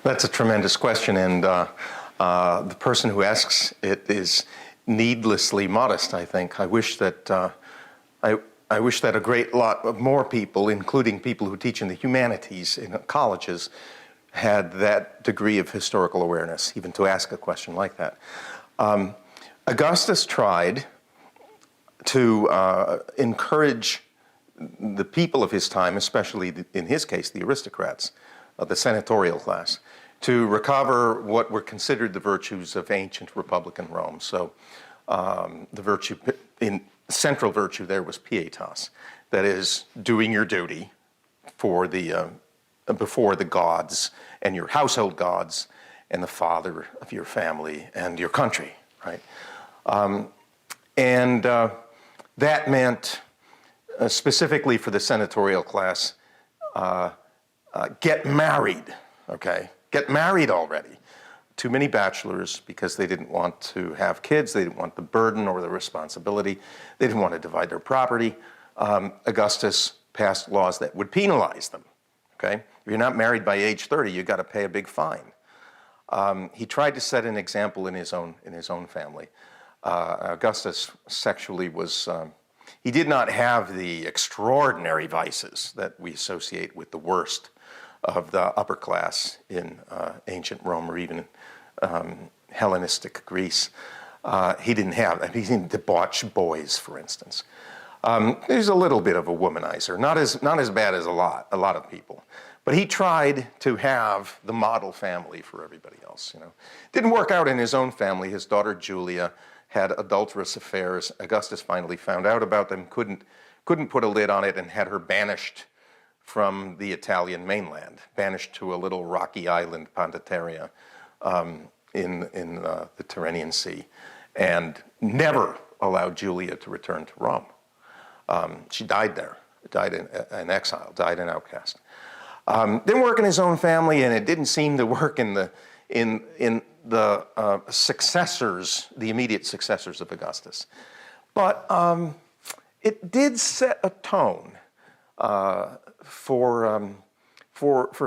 That's a tremendous question, and the person who asks it is needlessly modest, I think. I wish that I wish that a great lot of more people, including people who teach in the humanities in colleges, had that degree of historical awareness, even to ask a question like that. Augustus tried to encourage the people of his time, especially in his case, the aristocrats, the senatorial class, to recover what were considered the virtues of ancient republican Rome. So central virtue there was pietas, that is, doing your duty for before the gods and your household gods and the father of your family and your country, right? That meant, specifically for the senatorial class, get married, okay? Get married already. Too many bachelors because they didn't want to have kids, they didn't want the burden or the responsibility, they didn't want to divide their property. Augustus passed laws that would penalize them, okay? If you're not married by age 30, you've got to pay a big fine. He tried to set an example in his own family. Augustus sexually was, he did not have the extraordinary vices that we associate with the worst of the upper class in ancient Rome or even Hellenistic Greece. He didn't have, he didn't debauch boys, for instance. He's a little bit of a womanizer, not as bad as a lot of people. But he tried to have the model family for everybody else, you know. Didn't work out in his own family. His daughter Julia had adulterous affairs. Augustus finally found out about them, couldn't put a lid on it, and had her banished from the Italian mainland, banished to a little rocky island, Pandateria, in the Tyrrhenian Sea, and never allowed Julia to return to Rome. She died there, died in exile, died an outcast. Didn't work in his own family, and it didn't seem to work in the successors, the immediate successors of Augustus. But it did set a tone for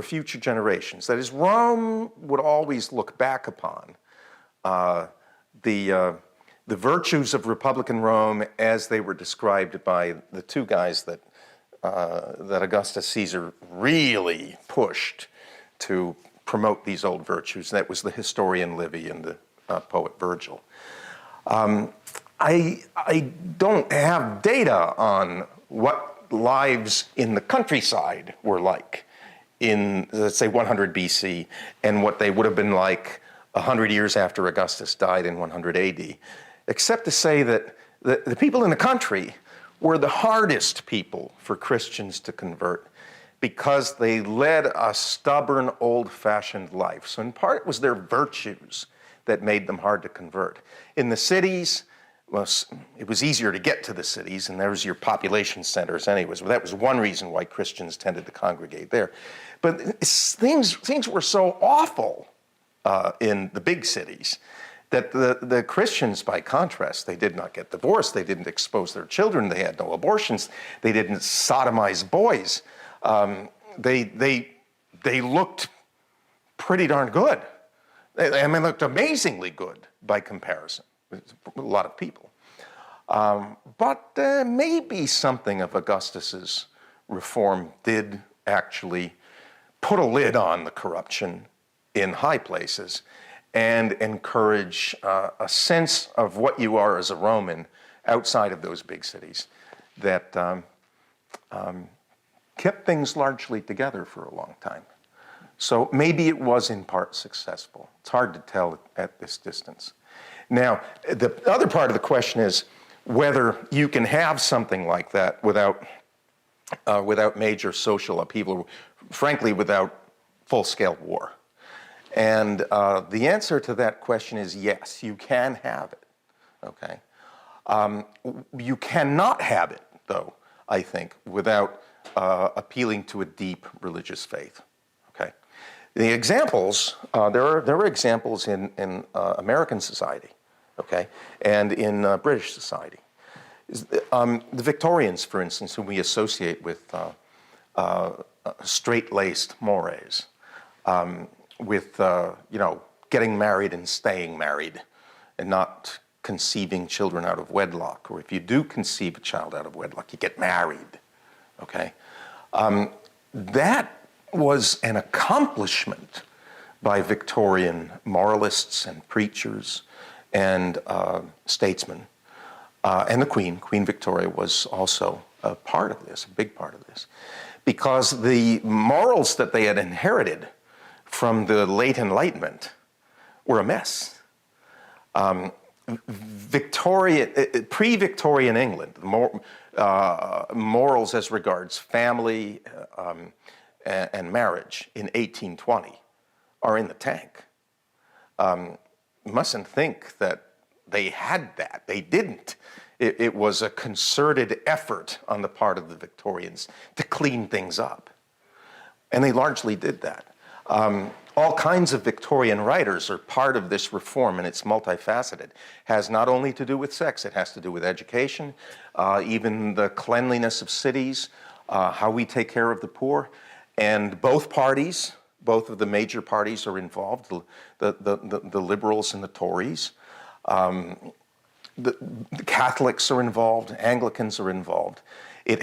future generations. That is, Rome would always look back upon the virtues of republican Rome as they were described by the two guys that Augustus Caesar really pushed to promote these old virtues. That was the historian Livy and the poet Virgil. I don't have data on what lives in the countryside were like in, let's say, 100 BC and what they would have been like 100 years after Augustus died in 100 AD, except to say that the people in the country were the hardest people for Christians to convert because they led a stubborn, old-fashioned life. So in part, it was their virtues that made them hard to convert. In the cities, well, it was easier to get to the cities, and there was your population centers anyways. Well, that was one reason why Christians tended to congregate there. But things were so awful in the big cities that the Christians, by contrast, they did not get divorced, they didn't expose their children, they had no abortions, they didn't sodomize boys. They looked pretty darn good. I mean, looked amazingly good by comparison with a lot of people. But maybe something of Augustus's reform did actually put a lid on the corruption in high places and encourage a sense of what you are as a Roman outside of those big cities that kept things largely together for a long time. So maybe it was in part successful. It's hard to tell at this distance. Now, the other part of the question is whether you can have something like that without major social upheaval, frankly, without full-scale war. And the answer to that question is yes, you can have it, okay? You cannot have it, though, I think, without appealing to a deep religious faith, okay? The examples, there are examples in American society, okay, and in British society. The Victorians, for instance, whom we associate with straight-laced mores, getting married and staying married and not conceiving children out of wedlock. Or if you do conceive a child out of wedlock, you get married, okay? That was an accomplishment by Victorian moralists and preachers and statesmen. And the Queen Victoria was also a part of this, a big part of this, because the morals that they had inherited from the late Enlightenment were a mess. Pre-Victorian England, morals as regards family and marriage in 1820 are in the tank. You mustn't think that they had that. They didn't. It was a concerted effort on the part of the Victorians to clean things up. And they largely did that. All kinds of Victorian writers are part of this reform, and it's multifaceted. It has not only to do with sex, it has to do with education, even the cleanliness of cities, how we take care of the poor. And both parties, both of the major parties are involved, the liberals and the Tories. The Catholics are involved, Anglicans are involved. It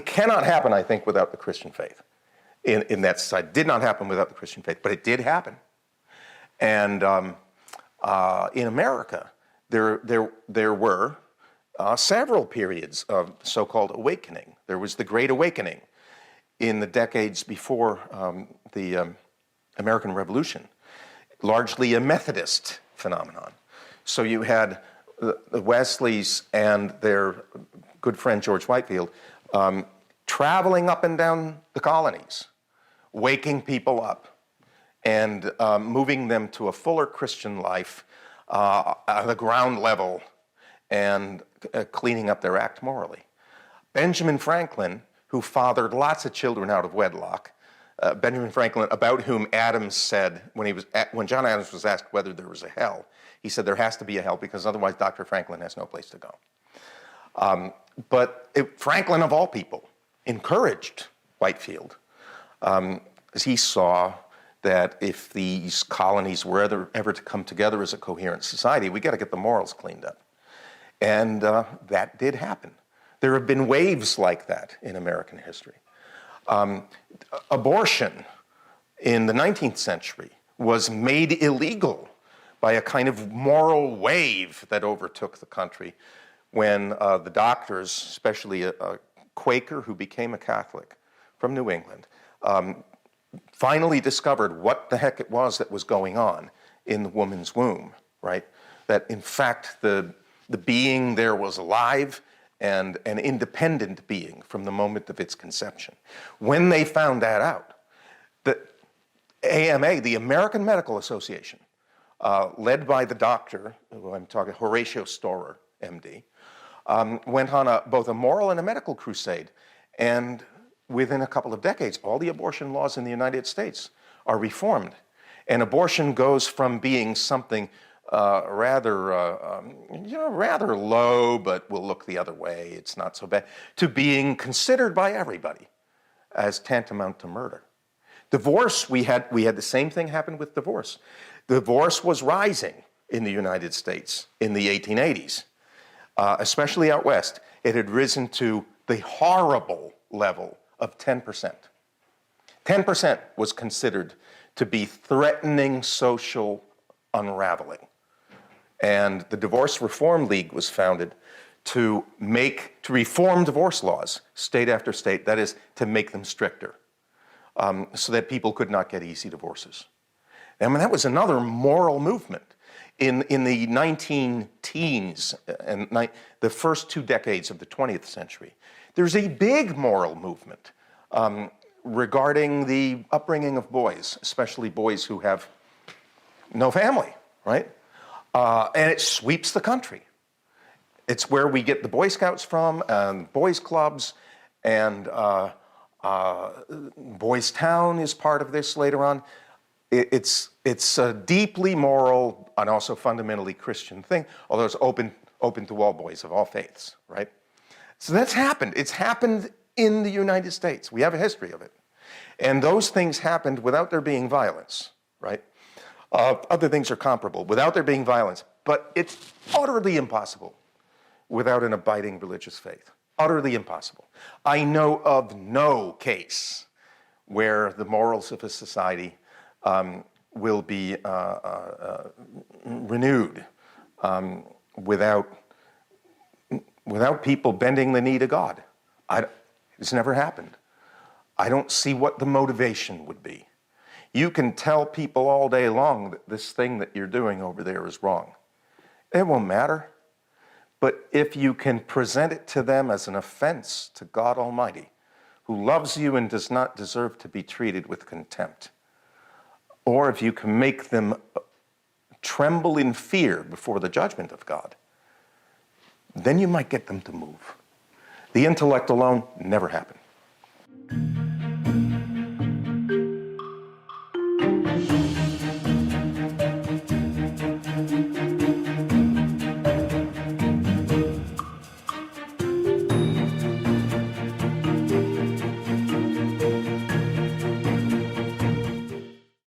cannot happen, I think, without the Christian faith. In that society. It did not happen without the Christian faith, but it did happen. And in America, there were several periods of so-called awakening. There was the Great Awakening in the decades before the American Revolution, largely a Methodist phenomenon. So you had the Wesleys and their good friend George Whitefield traveling up and down the colonies, waking people up and moving them to a fuller Christian life at the ground level and cleaning up their act morally. Benjamin Franklin, who fathered lots of children out of wedlock, Benjamin Franklin, about whom Adams said, when John Adams was asked whether there was a hell, he said there has to be a hell because otherwise Dr. Franklin has no place to go. Franklin, of all people, encouraged Whitefield, as he saw that if these colonies were ever to come together as a coherent society, we got to get the morals cleaned up. And that did happen. There have been waves like that in American history. Abortion in the 19th century was made illegal by a kind of moral wave that overtook the country when the doctors, especially a Quaker who became a Catholic from New England, finally discovered what the heck it was that was going on in the woman's womb, right? That in fact the being there was alive and an independent being from the moment of its conception. When they found that out, the AMA, the American Medical Association, led by the doctor, who I'm talking, Horatio Storer, MD, went on both a moral and a medical crusade. And within a couple of decades, all the abortion laws in the United States are reformed. And abortion goes from being something rather low, but will look the other way, it's not so bad, to being considered by everybody as tantamount to murder. Divorce, we had the same thing happen with divorce. Divorce was rising in the United States in the 1880s, especially out west. It had risen to the horrible level of 10%. 10% was considered to be threatening social unraveling. And the Divorce Reform League was founded to reform divorce laws, state after state, that is, to make them stricter, so that people could not get easy divorces. And that was another moral movement. In the 19-teens and the first 2 decades of the 20th century, there's a big moral movement regarding the upbringing of boys, especially boys who have no family, right? And it sweeps the country. It's where we get the Boy Scouts from, and boys' clubs, and Boys Town is part of this later on. It's a deeply moral and also fundamentally Christian thing, although it's open to all boys of all faiths, right? So that's happened. It's happened in the United States. We have a history of it. And those things happened without there being violence. right? Other things are comparable without there being violence, but it's utterly impossible without an abiding religious faith. Utterly impossible. I know of no case where the morals of a society will be renewed without people bending the knee to God. It's never happened. I don't see what the motivation would be. You can tell people all day long that this thing that you're doing over there is wrong. It won't matter. But if you can present it to them as an offense to God Almighty, who loves you and does not deserve to be treated with contempt, or if you can make them tremble in fear before the judgment of God, then you might get them to move. The intellect alone never happens.